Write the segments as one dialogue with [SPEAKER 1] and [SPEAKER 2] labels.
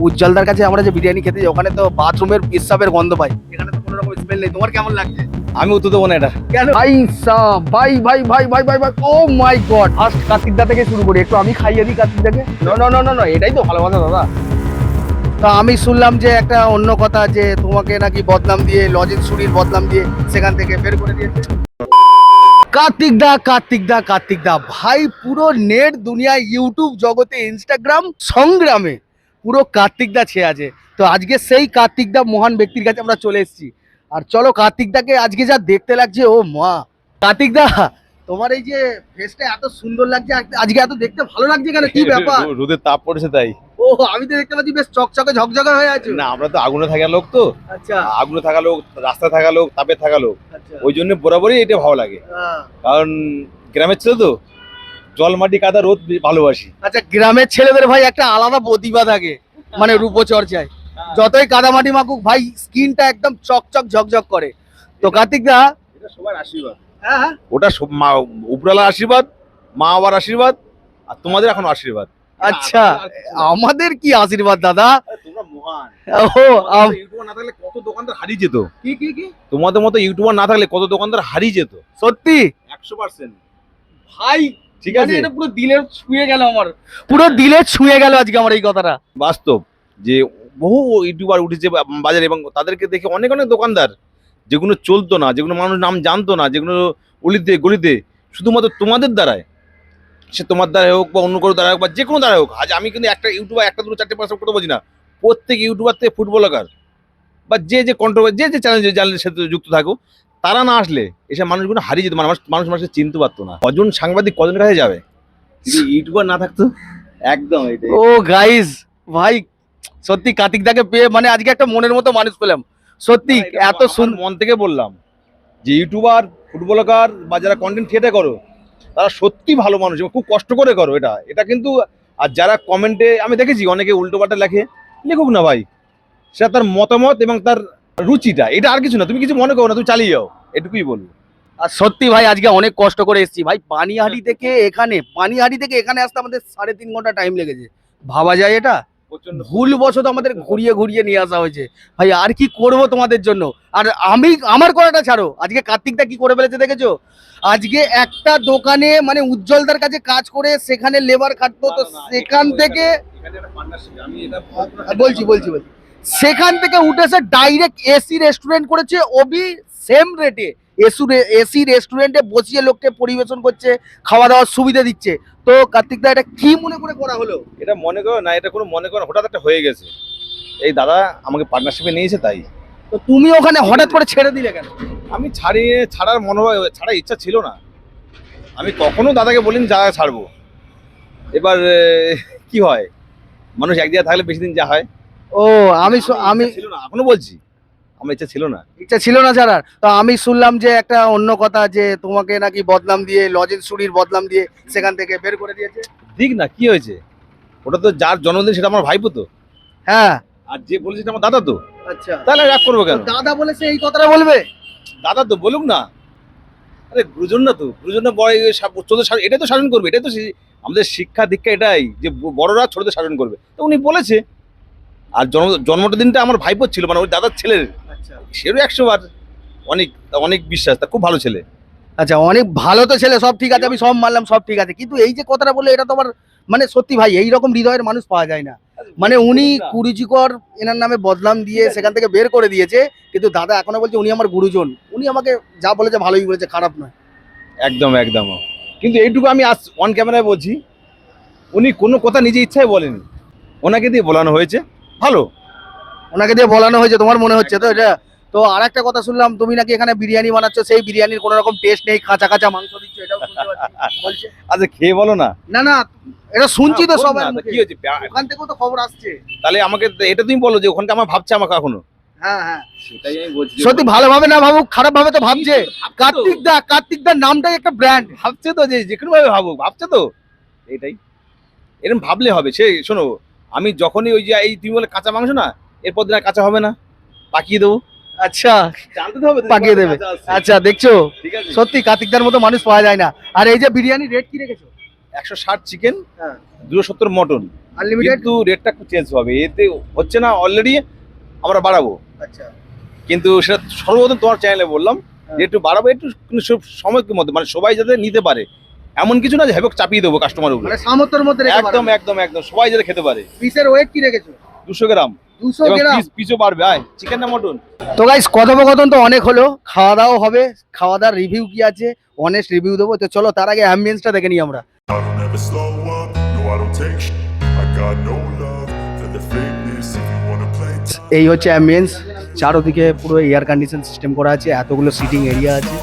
[SPEAKER 1] উজ্জ্বলদার কাছে আমরা যে বিরিয়ানি খেতে যাই ওখানে তো বাথরুমের পেশাবের গন্ধ পাই, এখানে তো কোনো রকম স্মেল নেই। তোমার কেমন লাগছে?
[SPEAKER 2] আমি উত্তর দেবো না এটা।
[SPEAKER 1] কেন ভাই সাব ভাই ভাই ভাই ভাই ভাই ভাই ও মাই গড, ফার্স্ট কার্তিকদা থেকে শুরু করি, একটু আমি খাইয়ে দিই কার্তিকদাকে। No no no no no, এটাই তো ভালোবাসা দাদা। তা আমি শুনলাম যে একটা অন্য কথা, যে তোমাকে নাকি বদনাম দিয়ে, লজিক সুরির বদনাম দিয়ে সেখান থেকে বের করে দিয়েছে কার্তিকদা। কার্তিকদা কার্তিকদা ভাই, পুরো নেট দুনিয়া, ইউটিউব জগতে, ইনস্টাগ্রাম সংগ্রামে পুরো কার্তিকদা ছেয়ে আছে। তো আজকে সেই কার্তিকদা মহান ব্যক্তির কাছে আমরা চলে এসেছি। আর চলো কার্তিকদাকে আজকে যা দেখতে লাগছে, ও মা কার্তিকদা, তোমার এই যে ফেসটা এত সুন্দর লাগছে আজকে, এত দেখতে ভালো লাগছে কেন, কি ব্যাপার?
[SPEAKER 2] রোদের তাপ পড়েছে তাই।
[SPEAKER 1] ও আমি তো দেখতে পাচ্ছি বেশ চকচকে ঝকঝকে হয়ে আছে।
[SPEAKER 2] না, আমরা তো আগুনে থাকা লোক, তো
[SPEAKER 1] আচ্ছা
[SPEAKER 2] আগুনে থাকা লোক, রাস্তায় থাকা লোক, তাপে থাকা লোক,
[SPEAKER 1] আচ্ছা।
[SPEAKER 2] ওই জন্য বরাবরই এটা ভালো লাগে। কারণ গ্রামের ছেলে তো, জল মাটি কাদা রোদ ভালোবাসি।
[SPEAKER 1] আচ্ছা, গ্রামের ছেলেদের ভাই একটা আলাদা প্রতিভা থাকে, মানে রূপচর্চায়, যতই কাদামাটি মাখুক ভাই স্কিনটা একদম চকচক ঝকঝক করে। তো কার্তিকদা,
[SPEAKER 2] এটা সবার আশীর্বাদ,
[SPEAKER 1] হ্যাঁ
[SPEAKER 2] ওটা উপরওয়ালার আশীর্বাদ, মা বাবার আশীর্বাদ, আর তোমাদের এখন আশীর্বাদ।
[SPEAKER 1] আচ্ছা, আমাদের কি আশীর্বাদ দাদা?
[SPEAKER 2] তোমরা মহান।
[SPEAKER 1] ও
[SPEAKER 2] ইউটিউবার না থাকলে কত দোকানদার হারিয়ে যেত।
[SPEAKER 1] কি কি কি
[SPEAKER 2] তোমাদের মতো ইউটিউবার না থাকলে কত দোকানদার হারিয়ে যেত।
[SPEAKER 1] সত্যি
[SPEAKER 2] 100%।
[SPEAKER 1] ভাই,
[SPEAKER 2] ঠিক আছে,
[SPEAKER 1] এটা পুরো দিলে ছুঁয়ে গেল, আমার পুরো দিলে ছুঁয়ে গেল আজকে আমার এই কথাটা।
[SPEAKER 2] বাস্তব যে বহু ইউটিউবার উঠেছে বাজারে, এবং তাদেরকে দেখে অনেক অনেক দোকানদার যেগুলো চলতো না, যেগুলো মানুষ নাম জানতো না, যেগুলো অলিতে গলিতে শুধুমাত্র তোমাদের দ্বারায়, সে তোমার দ্বারা হোক বা অন্য কারো দ্বারা হোক বা যে কোনো দ্বারা হোক। আজ আমি কিন্তু একটা ইউটিউবার একটা দুটো চারটে পাঁচটা কথা বলছি না, প্রত্যেক ইউটিউবার থেকে ফুটবলার বা যে কন্ট্রোভার্সি যে চ্যানেলের সাথে যুক্ত থাকুক, তারা না আসলে এসব মানুষগুলো হারিয়ে যেত, মানুষকে চিনতে পারতো না। কজন সাংবাদিক কজন কাছে যাবে, ইউটিউবার না থাকতো। একদম এটাই।
[SPEAKER 1] ও গাইস ভাই, সত্যি কার্তিকদাকে পেয়ে মানে আজকে একটা মনের মতো মানুষ পেলাম, সত্যি এত সুন্দর।
[SPEAKER 2] মন থেকে বললাম যে ইউটিউবার, ফুটবলার বা যারা কন্টেন্ট ক্রিয়েটার করো, তারা সত্যি ভালো মানুষ এবং খুব কষ্ট করে করো এটা কিন্তু। আর যারা কমেন্টে আমি দেখেছি অনেকে উল্টোপাল্টা লেখে, লেখুক না ভাই, সেটা তার মতামত এবং তার রুচিটা, এটা আর কিছু না। তুমি কিছু মনে করো না, তুমি চালিয়ে যাও, এটুকুই বলবো।
[SPEAKER 1] আর সত্যি ভাই আজকে অনেক কষ্ট করে এসেছি ভাই, পানিহাটি থেকে এখানে আসতে আমাদের 3.5 ঘন্টা টাইম লেগেছে। ভাবা যায় এটা? ভুলবশত আমাদের ঘুরিয়ে ঘুরিয়ে নিয়ে আসা হয়েছে ভাই, আর কি করব তোমাদের জন্য। আর আমার করাটা ছাড়ো, আজকে কার্তিকদা কি করে ফেলেছে দেখেছো? আজকে একটা দোকানে মানে উজ্জ্বলদার কাছে কাজ করে সেখানে লেবার খাটতো, তো সেখান থেকে বলছি সেখান থেকে উঠেছে ডাইরেক্ট এসি রেস্টুরেন্ট করেছে, ওবি সেম রেটে এসি রেস্টুরেন্টে বসিয়ে লোককে পরিবেশন করছে, খাওয়া দাওয়ার সুবিধা দিচ্ছে। তো কার্তিকদা এটা কি মনে করে করা হলো?
[SPEAKER 2] এটা মনে করো না, এটা কোনো মনে করো, হঠাৎ একটা হয়ে গেছে। এই দাদা আমাকে পার্টনারশিপে নিয়েছে তাই।
[SPEAKER 1] তো তুমি ওখানে হঠাৎ করে ছেড়ে দিলে কেন?
[SPEAKER 2] আমি ছাড়ার মনোভাব, ছাড়ার ইচ্ছা ছিল না। আমি কখনো দাদাকে বলিনি দাদা ছাড়বো। এবার কি হয়, মানুষ এক জায়গায় থাকলে বেশি দিন যা হয়।
[SPEAKER 1] ও আমি
[SPEAKER 2] ছিল না, এখনো বলছি আমার ইচ্ছা ছিল না।
[SPEAKER 1] ইচ্ছা ছিল না ছাড়ার। তো আমি শুনলাম যে একটা অন্য কথা, যে তোমাকে নাকি বদনাম দিয়ে, লজেন সুরির বদনাম দিয়ে সেখান থেকে বের করে দিয়েছে।
[SPEAKER 2] দিক না, কি হয়েছে, ওটা তো যার জন্মদিন সেটা আমার ভাইপো তো।
[SPEAKER 1] হ্যাঁ,
[SPEAKER 2] আর যে বলেছে সেটা আমার দাদা তো।
[SPEAKER 1] আচ্ছা,
[SPEAKER 2] তাহলে রাগ করবো কেন?
[SPEAKER 1] দাদা বলেছে এই কথাটা বলবে?
[SPEAKER 2] দাদা তো বলুক না, আরে গুরুজন না তো, গুরুজন না বয় এটাই তো শাসন করবে, এটাই তো আমাদের শিক্ষা দীক্ষা এটাই, যে বড়রা ছোটদের শাসন করবে। তো উনি বলেছে। আর জন্মদিনটা আমার ভাইপোর ছিল, মানে ওই দাদার ছেলের,
[SPEAKER 1] আচ্ছা
[SPEAKER 2] সেরও 100 বার অনেক অনেক বিশ্বাস, তা খুব ভালো ছেলে।
[SPEAKER 1] আচ্ছা, অনেক ভালো তো ছেলে, সব ঠিক আছে, আমি সব মানলাম, সব ঠিক আছে, কিন্তু এই যে কথাটা বললে এটা তো আমার মানে সত্যি ভাই এইরকম হৃদয়ের মানুষ পাওয়া যায় না। মানে উনি কুরুচিকর এনার নামে বদনাম দিয়ে সেখান থেকে বের করে দিয়েছে, কিন্তু দাদা এখনো বলছে উনি আমার গুরুজন, উনি আমাকে যা বলেছে ভালোই বলেছে, খারাপ নয়।
[SPEAKER 2] একদম একদম। কিন্তু এইটুকু আমি আজ অন ক্যামেরায় বলছি, উনি কোনো কথা নিজে ইচ্ছায় বলেনি, ওনাকে দিয়ে বলানো হয়েছে। ভালো,
[SPEAKER 1] ওনাকে দিয়ে বলানো হয়েছে, তোমার মনে হচ্ছে তো এটা? তো আর একটা কথা শুনলাম, তুমি নাকি এখানে বিরিয়ানি বানাচ্ছ, সেই বিরিয়ানির কোনো রকম টেস্ট নেই, কাঁচা কাঁচা মাংস দিচ্ছ, এটাও শুনতে পাচ্ছি বলছে।
[SPEAKER 2] আচ্ছা খেয়ে বলো না।
[SPEAKER 1] না না, এটা শুনছি তো সবাই,
[SPEAKER 2] কি হয়েছে,
[SPEAKER 1] ওখান থেকেও তো খবর আসছে।
[SPEAKER 2] তাহলে আমাকে এটা তুমি বলো যে ওখানকে আমার ভাবছে আমাকে এখনো।
[SPEAKER 1] হ্যাঁ হ্যাঁ,
[SPEAKER 2] সেটাই আমি বলছি,
[SPEAKER 1] সত্যি ভালোভাবে না ভাবুক, খারাপ ভাবে তো ভাবছে। কার্তিকদার নামটাই একটা ব্র্যান্ড।
[SPEAKER 2] ভাবছে তো, যে কোনো ভাবে ভাবুক, ভাবছে তো, এটাই এরকম ভাবলে হবে। সে শোনো, আমি যখনই ওই যে এই তুমি বলে কাঁচা মাংস না, এরপর দিন আর কাঁচা হবে না, পাকিয়ে দেবো।
[SPEAKER 1] আচ্ছা,
[SPEAKER 2] জানতে তো হবে,
[SPEAKER 1] পাকিয়ে দেবে। আচ্ছা দেখছো,
[SPEAKER 2] ঠিক আছে।
[SPEAKER 1] সত্যি কার্তিকদার মতো মানুষ পাওয়া যায় না। আর এই যে বিরিয়ানি রেট কি রেখেছো?
[SPEAKER 2] 160 চিকেন,
[SPEAKER 1] হ্যাঁ
[SPEAKER 2] 270 মটন,
[SPEAKER 1] আনলিমিটেড।
[SPEAKER 2] কিন্তু রেটটা একটু চেঞ্জ হবে, এতে হচ্ছে না, অলরেডি আমরা বাড়াবো,
[SPEAKER 1] আচ্ছা
[SPEAKER 2] কিন্তু সেটা সর্বপ্রথম তোমার চ্যানেলে বললাম যে একটু বাড়াবো, একটু কিন্তু সময়ের মধ্যে, মানে সবাই যাতে নিতে পারে, এমন কিছু না যে হ্যাঁ চাপিয়ে দেবো কাস্টমার উপরে,
[SPEAKER 1] মানে সামর্থ্যের মধ্যে রেখে
[SPEAKER 2] একদম একদম একদম সবাই যাতে খেতে পারে।
[SPEAKER 1] পিসের ওয়েট কি রেখেছো?
[SPEAKER 2] 200 গ্রাম
[SPEAKER 1] 200
[SPEAKER 2] এবং
[SPEAKER 1] গ্রাম।
[SPEAKER 2] পিসও বাড়বে। আয় চিকেন না মটন?
[SPEAKER 1] তো গাইস কথোপকথন তো অনেক হলো, খাওয়া দাওয়া হবে, খাওয়া দাওয়ার রিভিউ কি আছে, অনেস্ট রিভিউ দেবো। তো চলো তার আগে অ্যাম্বিয়েন্সটা দেখে নিই আমরা।
[SPEAKER 3] I don't ever slow up, no I don't take shit. I got no love for the fakeness. If you wanna play tough,
[SPEAKER 1] এই হচ্ছে অ্যাম্বিয়েন্স, চারোদিকে পুরো এয়ার কন্ডিশন সিস্টেম করা আছে, এতগুলো সিটিং এরিয়া আছে,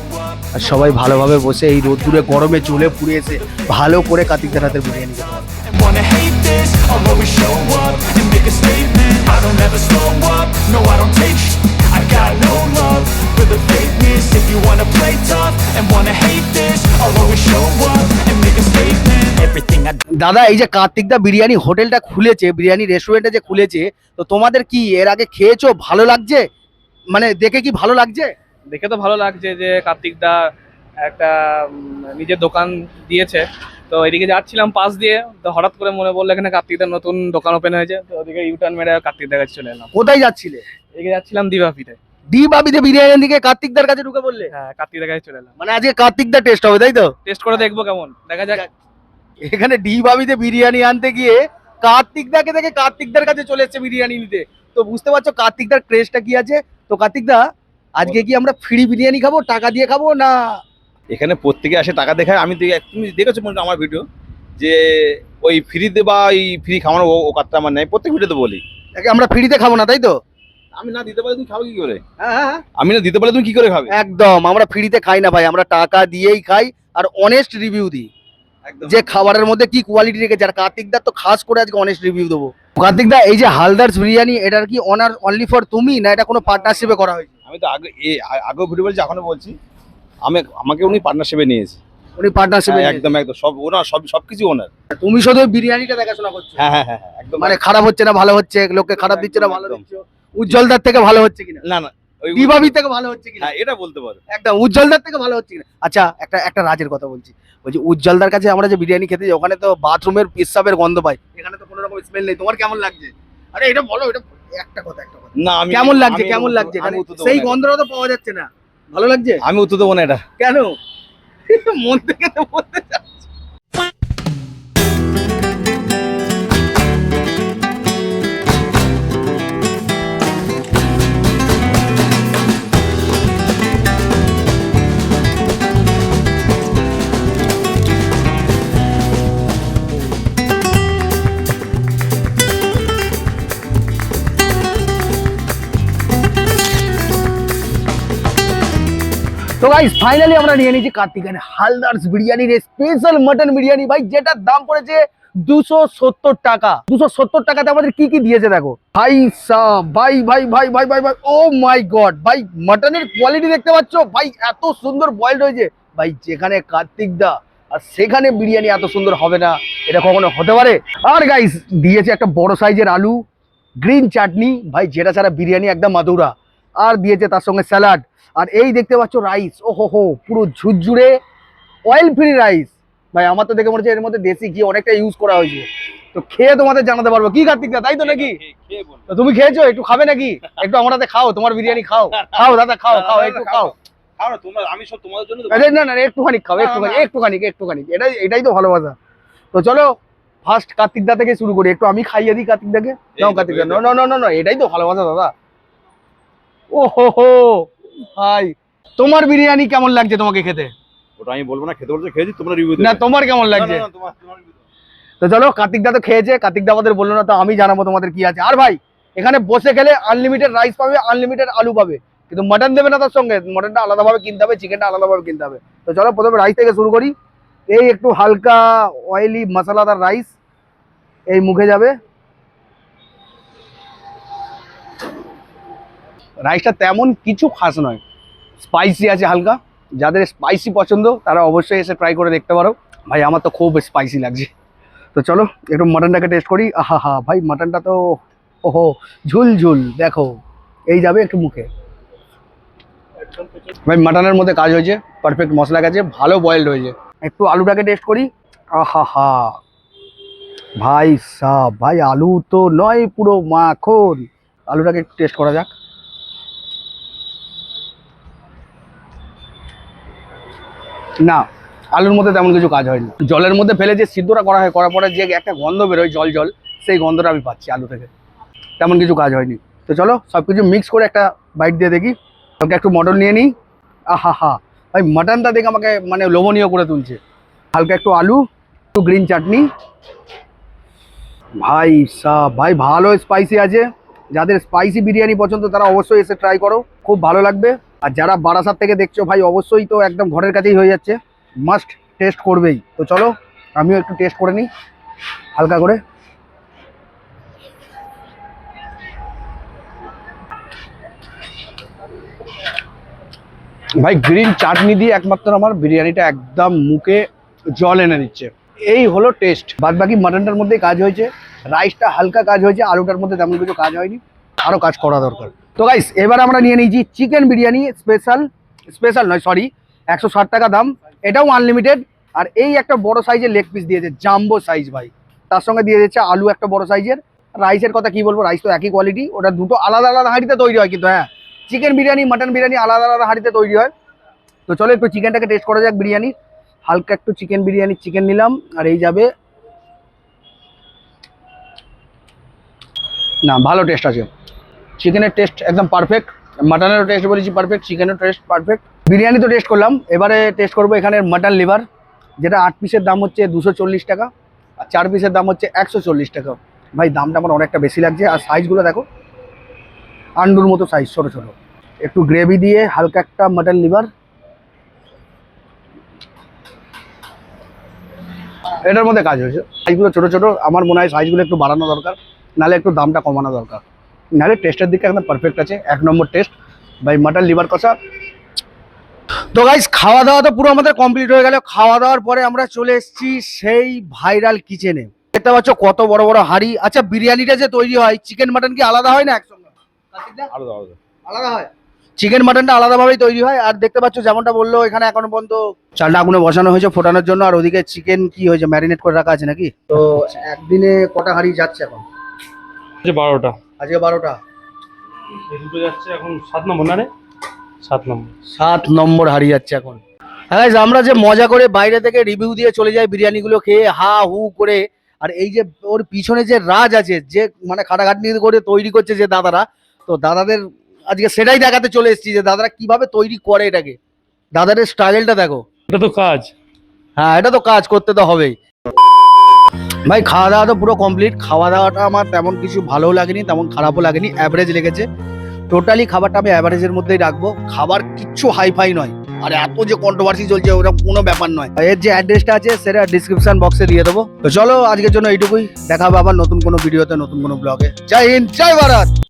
[SPEAKER 1] আর সবাই ভালোভাবে বসে এই রোদ্দুরে গরমে চুলে পুড়ে এসে ভালো করে কার্তিকদার হাতের বিরিয়ানি খেতে পারে।
[SPEAKER 4] and wanna hate this, I'll always show up and make a statement. I don't ever slow up, no I don't take shit. I got no love for the fakeness. If you wanna play tough and wanna hate this, I'll always show up and make a statement. Everything I
[SPEAKER 1] দাদা এই যে কার্তিকদা বিরিয়ানি হোটেলটা খুলেছে, বিরিয়ানি রেস্টুরেন্টে যে খুলেছে, তো তোমাদের কি এর আগে খেয়েছো, ভালো লাগছে? মানে দেখে কি ভালো লাগছে?
[SPEAKER 5] দেখে তো ভালো লাগছে যে কার্তিক দা একটা নিজের দোকান দিয়েছে। তো এদিকে যাচ্ছিলাম পাশ দিয়ে, তো হঠাৎ করে মনে পড়লো এখানে কার্তিক দার নতুন দোকান ওপেন হয়েছে, তো ওদিকে ইউটার্ন মেরে কার্তিক দার কাছে চলে এলাম।
[SPEAKER 1] কোথায় যাচ্ছিলে?
[SPEAKER 5] এদিকে যাচ্ছিলাম দিবাপিতে।
[SPEAKER 1] ডি বাবিতে বিরিয়ানির দিকে কার্তিকদার কাছে ঢুকে বললে?
[SPEAKER 5] হ্যাঁ, কার্তিক দার কাছে চলে এলাম,
[SPEAKER 1] মানে আজকে কার্তিকদার টেস্ট হবে তাই তো?
[SPEAKER 5] টেস্ট করে দেখবো কেমন, দেখা যাক।
[SPEAKER 1] এখানে ডি বাবিতে বিরিয়ানি আনতে গিয়ে কার্তিকদাকে দেখে কার্তিকদার কাছে চলে এসেছে বিরিয়ানি নিতে। তো বুঝতে পারছো কার্তিকদার ক্রেজটা কি আছে। তো কার্তিকদা আজকে কি আমরা ফ্রি বিরিয়ানি খাবো, টাকা দিয়ে খাবো না?
[SPEAKER 2] এখানে প্রত্যেকে আসে টাকা দেখায়। আমি তুমি দেখেছো মনে হয় আমার ভিডিও, যে ওই ফ্রিতে বা ওই ফ্রি খাওয়ানো ও কাজটা আমার নাই, প্রত্যেক ভিডিওতে বলি
[SPEAKER 1] আমরা ফ্রিতে খাবো না তাই তো?
[SPEAKER 2] আমি না দিতে পারলে তুমি খাবে কি করে?
[SPEAKER 1] হ্যাঁ
[SPEAKER 2] আমি না দিতে পারলে তুমি কি করে খাবে?
[SPEAKER 1] একদম, আমরা ফ্রিতে খাই না ভাই, আমরা টাকা দিয়েই খাই আর অনেস্ট রিভিউ দিই
[SPEAKER 2] একদম।
[SPEAKER 1] যে খাবারের মধ্যে কি কোয়ালিটি রেখেছে। আর কার্তিকদার তো খাস করে আজকে অনেস্ট রিভিউ দেবো। কার্তিকদা এই যে হালদারস বিরিয়ানি, এটার কি অনার অনলি ফর তুমি, না এটা কোনো পার্টনারশিপে করা হয়েছে?
[SPEAKER 2] আমি তো আগেও ভিডিও বলছি, এখনো বলছি, আমাকে উনি পার্টনারশিপে নিয়েছে।
[SPEAKER 1] উনি পার্টনারশিপে
[SPEAKER 2] একদম একদম সব ওনার, সবকিছু ওনার।
[SPEAKER 1] তুমি শুধু ওই বিরিয়ানিটা দেখাশোনা করছো?
[SPEAKER 2] হ্যাঁ হ্যাঁ হ্যাঁ একদম।
[SPEAKER 1] মানে খারাপ হচ্ছে না ভালো হচ্ছে, লোককে খারাপ দিচ্ছে না ভালো
[SPEAKER 2] একদম।
[SPEAKER 1] দিচ্ছ, উজ্জ্বলদার থেকে ভালো হচ্ছে কিনা,
[SPEAKER 2] না না ওই
[SPEAKER 1] দিবাবির থেকে ভালো হচ্ছে কিনা,
[SPEAKER 2] হ্যাঁ এটা বলতে পারো।
[SPEAKER 1] একদম উজ্জ্বলদার থেকে ভালো হচ্ছে কিনা। আচ্ছা একটা রাজের কথা বলছি, উজ্জ্বলদার কাছে আমরা যে বিরিয়ানি খেতে যাই, ওখানে তো বাথরুমের পেশাবের গন্ধ পাই, এখানে তো কোনো রকম স্মেল নেই। তোমার কেমন লাগছে? আরে এটা বলো, এটা একটা কথা।
[SPEAKER 2] না আমি
[SPEAKER 1] কেমন লাগছে,
[SPEAKER 2] আমি
[SPEAKER 1] কেমন
[SPEAKER 2] উত্তর-
[SPEAKER 1] লাগছে?
[SPEAKER 2] আমি
[SPEAKER 1] এখানে
[SPEAKER 2] উত্তর দেবো
[SPEAKER 1] সেই
[SPEAKER 2] না এটা।
[SPEAKER 1] গন্ধটা তো পাওয়া যাচ্ছে না, ভালো লাগছে?
[SPEAKER 2] আমি উত্তর দেবো না এটা।
[SPEAKER 1] কেন? মন থেকে তো বলতে চাচ্ছি। তো গাইস ফাইনালি আমরা নিয়ে নিয়েছি কার্তিকের হালদারস বিরিয়ানির স্পেশাল মটন বিরিয়ানি ভাই, যেটার দাম পড়েছে 270 টাকা। 270 টাকাতে আমাদের কি কি দিয়েছে দেখো ভাই সাব, ভাই ভাই ভাই ভাই ভাই ভাই ও মাই গড ভাই, মটনের কোয়ালিটি দেখতে পাচ্ছ ভাই, এত সুন্দর বয়েলড হয়েছে ভাই। যেখানে কার্তিক দা আর সেখানে বিরিয়ানি এত সুন্দর হবে না, এটা কখনো হতে পারে? আর গাইস দিয়েছে একটা বড় সাইজের আলু, গ্রিন চাটনি ভাই, যেটা ছাড়া বিরিয়ানি একদম মাধুরা, আর দিয়েছে তার সঙ্গে স্যালাড। আর এই দেখতে পাচ্ছ রাইস, ও হো পুরো ঝুরঝুরে অয়েল ফ্রি রাইস ভাই। আমার তো দেখে মনে হচ্ছে এর মধ্যে দেশি ঘি অনেকটা ইউজ করা হয়েছে। তো খেয়ে তোমাদের জানাতে পারবো কি কার্তিক দা, তাই তো নাকি?
[SPEAKER 2] খেয়ে বলো।
[SPEAKER 1] তো তুমি খেয়েছো, একটু খাবে নাকি? একটু আমার হাতে খাও, তোমার বিরিয়ানি খাও, খাও দাদা খাও খাও, একটু খাও।
[SPEAKER 2] খাও না তোমরা, আমি সব তোমাদের জন্য তো
[SPEAKER 1] আরে না না একটুখানি খাও,
[SPEAKER 2] না,
[SPEAKER 1] একটুখানি
[SPEAKER 2] না।
[SPEAKER 1] একটুখানি, এটাই তো ভালোবাসা। তো চলো ফার্স্ট কার্তিক দা থেকে শুরু করি, একটু আমি খাইয়ে দিই কার্তিক দাকে। নাও কার্তিক দা, না এটাই তো ভালোবাসা দাদা। ও হো ভাই, তোমার বিরিয়ানি কেমন লাগছে তোমাকে খেতে?
[SPEAKER 2] ওটা আমি বলবো না, খেতে বলছো খেয়েছি, তোমরা রিভিউ
[SPEAKER 1] না তোমার কেমন লাগছে?
[SPEAKER 2] তোমার
[SPEAKER 1] তো চলো কার্তিক দা তো খেয়েছে, কার্তিক দা আমাদের বললো না, তো আমি জানাবো তোমাদের কি আছে। আর ভাই এখানে বসে খেলে আনলিমিটেড রাইস পাবে, আনলিমিটেড আলু পাবে, কিন্তু মাটন দেবে না তার সঙ্গে, মাটনটা আলাদাভাবে কিনতে হবে, চিকেনটা আলাদাভাবে কিনতে হবে। তো চলো প্রথমে রাইস থেকে শুরু করি। এই একটু হালকা অয়েলি মশলাদার রাইস এই মুখে যাবে। রাইসটা তেমন কিছু খাস নয়, স্পাইসি আছে হালকা, যাদের স্পাইসি পছন্দ তারা অবশ্যই এসে ট্রাই করে দেখতে পারো। ভাই আমার তো খুব স্পাইসি লাগছে। তো চলো একটু মাটনটাকে টেস্ট করি। আহা হা ভাই, মাটনটা তো ওহো ঝুল ঝুল, দেখো এই যাবে একটু মুখে। ভাই মাটনের মধ্যে কাজ হয়েছে, পারফেক্ট মশলা গেছে, ভালো বয়েলড হয়েছে। একটু আলুটাকে টেস্ট করি। আহা হা, ভাই সাহ, ভাই আলু তো নয়, পুরো মাখন। আলুটাকে একটু টেস্ট করা যাক। না, আলুর মধ্যে তেমন কিছু কাজ হয়নি। জলের মধ্যে ফেলে যে সিদ্ধটা করা হয়, করার পরে যে একটা গন্ধ বেরোয় জল জল, সেই গন্ধটা আমি পাচ্ছি আলু থেকে। তেমন কিছু কাজ হয়নি। তো চলো সব কিছু মিক্স করে একটা বাইট দিয়ে দেখি। ওকে একটু মটন নিয়ে নিই। আহা হা, ভাই মাটনটা দেখে আমাকে মানে লোভনীয় করে তুলছে। হালকা একটু আলু, একটু গ্রিন চাটনি। ভাই সাহ, ভাই ভালো স্পাইসি আছে। যাদের স্পাইসি বিরিয়ানি পছন্দ তারা অবশ্যই এসে ট্রাই করো, খুব ভালো লাগবে। আর যারা বারাসাত থেকে দেখছো ভাই, অবশ্যই তো একদম ঘরের কাছেই হয়ে যাচ্ছে, মাস্ট টেস্ট করবেই। তো চলো আমিও একটু টেস্ট করে নিই হালকা করে। ভাই গ্রিন চাটনি দিয়ে একমাত্র আমার বিরিয়ানিটা একদম মুখে জল এনে দিচ্ছে। এই হলো টেস্ট। বাদ বাকি মাটনটার মধ্যেই কাজ হয়েছে, রাইসটা হালকা কাজ হয়েছে, আলুটার মধ্যে তেমন কিছু কাজ হয়নি, আরও কাজ করা দরকার। তো গাইস এবার আমরা নিয়ে নিয়েছি চিকেন বিরিয়ানি স্পেশাল নয় সরি, 160 টাকা দাম। এটাও আনলিমিটেড। আর এই একটা বড় সাইজের লেগ পিস দিয়েছে, জাম্বো সাইজ ভাই। তার সঙ্গে দিয়ে দিচ্ছে আলু একটা বড় সাইজের। রাইসের কথা কি বলবো, রাইস তো একই কোয়ালিটি, ওটা দুটো আলাদা আলাদা হাঁড়িতে তৈরি হয় কিন্তু। হ্যাঁ, চিকেন বিরিয়ানি মাটন বিরিয়ানি আলাদা আলাদা হাঁড়িতে তৈরি হয়। তো চলো একটু চিকেনটাকে টেস্ট করা যাক। বিরিয়ানি হালকা একটু চিকেন বিরিয়ানি চিকেন নিলাম। আর এই যাবে, না ভালো টেস্ট আছে, চিকেনের টেস্ট একদম পারফেক্ট। মাটনেরও টেস্ট বলেছি পারফেক্ট, চিকেনের টেস্ট পারফেক্ট। বিরিয়ানি তো টেস্ট করলাম, এবারে টেস্ট করবো এখানের মাটন লিভার, যেটা 8 পিসের দাম হচ্ছে 240 টাকা, আর 4 পিসের দাম হচ্ছে 140 টাকা। ভাই দামটা আমার অনেকটা বেশি লাগছে। আর সাইজগুলো দেখো, আন্ডুর মতো সাইজ, ছোটো ছোটো। একটু গ্রেভি দিয়ে হালকা একটা মাটন লিভার। এটার মধ্যে কাজ হয়েছে, সাইজগুলো ছোটো ছোটো। আমার মনে হয় সাইজগুলো একটু বাড়ানো দরকার, নাহলে একটু দামটা কমানো দরকার। নাহলে টেস্টের দিকে একদম পারফেক্ট আছে, 1 নম্বর টেস্ট ভাই। মাটন লিভার কষা। তো গাইস খাওয়া দাওয়া তো পুরো আমাদের কমপ্লিট হয়ে গেল। খাওয়া দাওয়ার পরে আমরা চলে এসেছি সেই ভাইরাল কিচেনে। দেখতে পাচ্ছ কত বড় বড় হাঁড়ি। আচ্ছা বিরিয়ানিটা যে তৈরি হয়, চিকেন মাটন কি আলাদা হয় না একসঙ্গে? আলাদা হয়, চিকেন মাটনটা আলাদাভাবেই তৈরি হয়। আর দেখতে পাচ্ছ যেমনটা বললো, এখানে এখনো পর্যন্ত চালটা আগুনে বসানো হয়েছে ফোটানোর জন্য। আর ওদিকে চিকেন কি হয়েছে, ম্যারিনেট করে রাখা আছে নাকি? তো একদিনে কটা হাঁড়ি যাচ্ছে এখন?
[SPEAKER 6] 12টা।
[SPEAKER 1] আজকে 12টা।
[SPEAKER 6] এই দুটো যাচ্ছে এখন 7 নম্বর, না রে? 7 নম্বর।
[SPEAKER 1] 7 নম্বর হাঁড়ি যাচ্ছে এখন। হ্যাঁ guys, আমরা যে মজা করে বাইরে থেকে রিভিউ দিয়ে চলে যাই বিরিয়ানিগুলো খেয়ে হা হু করে, আর এই যে ওর পিছনে যে রাজ আছে, যে মানে খাটাখাটনি করে তৈরি করছে যে দাদারা, তো দাদাদের আজকে সেটাই দেখাতে চলে এসেছি যে দাদারা কিভাবে তৈরি করে এটাকে। দাদাদের স্টাইলটা দেখো।
[SPEAKER 6] এটা তো কাজ।
[SPEAKER 1] হ্যাঁ, এটা তো কাজ করতে তো হবেই। ভাই খাওয়া দাওয়া তো পুরো কমপ্লিট। খাওয়া দাওয়াটা আমার তেমন কিছু ভালোও লাগেনি, তেমন খারাপও লাগেনি, অ্যাভারেজ লেগেছে। টোটালি খাবারটা আমি অ্যাভারেজের মধ্যেই রাখবো। খাবার কিচ্ছু হাইফাই নয়, আর এত যে কন্ট্রোভার্সি চলছে ওরকম কোনো ব্যাপার নয়। এর যে অ্যাড্রেসটা আছে সেটা ডিসক্রিপশন বক্সে দিয়ে দেবো। তো চলো আজকের জন্য এইটুকুই, দেখা হবে আবার নতুন কোনো ভিডিওতে, নতুন কোনো ব্লগে। জয় হিন্দ, জয় ভারত।